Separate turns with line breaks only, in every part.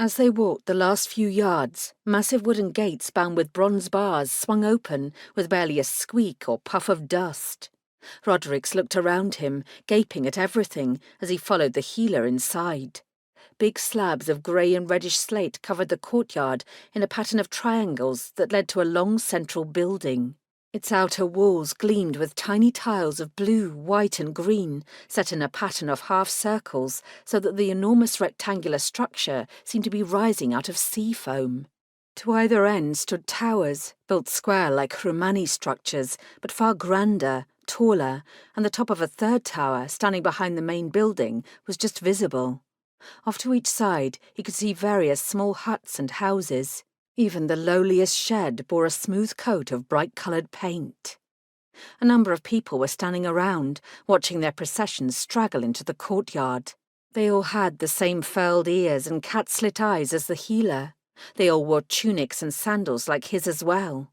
As they walked the last few yards, massive wooden gates bound with bronze bars swung open with barely a squeak or puff of dust. Roderick looked around him, gaping at everything as he followed the healer inside. Big slabs of grey and reddish slate covered the courtyard in a pattern of triangles that led to a long central building. Its outer walls gleamed with tiny tiles of blue, white and green, set in a pattern of half-circles so that the enormous rectangular structure seemed to be rising out of sea foam. To either end stood towers, built square like Romani structures, but far grander, taller, and the top of a third tower, standing behind the main building, was just visible. Off to each side he could see various small huts and houses. Even the lowliest shed bore a smooth coat of bright-coloured paint. A number of people were standing around, watching their procession straggle into the courtyard. They all had the same furled ears and cat-slit eyes as the healer. They all wore tunics and sandals like his as well.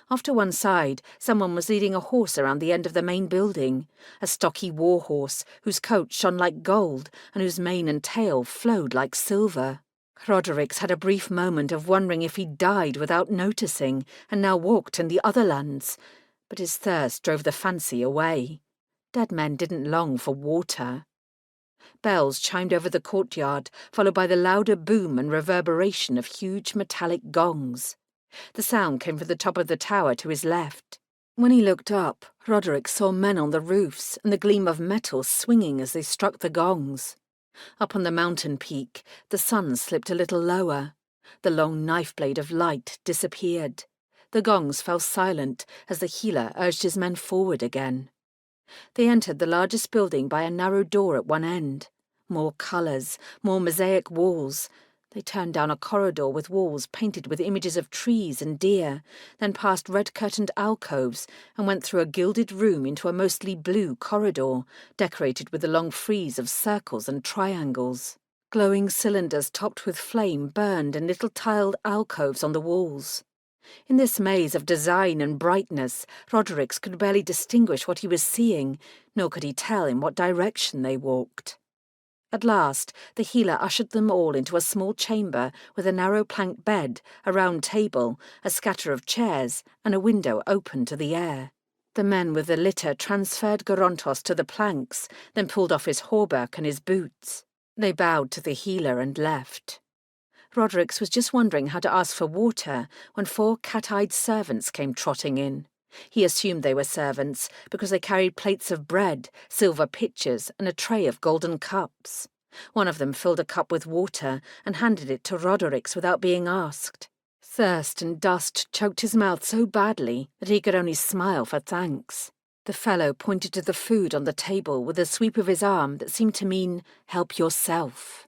Off to one side, someone was leading a horse around the end of the main building, a stocky war horse whose coat shone like gold and whose mane and tail flowed like silver. Roderick had a brief moment of wondering if he'd died without noticing and now walked in the other lands, but his thirst drove the fancy away. Dead men didn't long for water. Bells chimed over the courtyard, followed by the louder boom and reverberation of huge metallic gongs. The sound came from the top of the tower to his left. When he looked up, Roderick saw men on the roofs and the gleam of metal swinging as they struck the gongs. Up on the mountain peak, the sun slipped a little lower. The long knife blade of light disappeared. The gongs fell silent as the healer urged his men forward again. They entered the largest building by a narrow door at one end. More colours, more mosaic walls. They turned down a corridor with walls painted with images of trees and deer, then past red-curtained alcoves and went through a gilded room into a mostly blue corridor, decorated with a long frieze of circles and triangles. Glowing cylinders topped with flame burned in little tiled alcoves on the walls. In this maze of design and brightness, Roderick could barely distinguish what he was seeing, nor could he tell in what direction they walked. At last, the healer ushered them all into a small chamber with a narrow plank bed, a round table, a scatter of chairs, and a window open to the air. The men with the litter transferred Gorontos to the planks, then pulled off his hauberk and his boots. They bowed to the healer and left. Roderick was just wondering how to ask for water when 4 cat-eyed servants came trotting in. He assumed they were servants because they carried plates of bread, silver pitchers, and a tray of golden cups. One of them filled a cup with water and handed it to Roderick without being asked. Thirst and dust choked his mouth so badly that he could only smile for thanks. The fellow pointed to the food on the table with a sweep of his arm that seemed to mean, "Help yourself."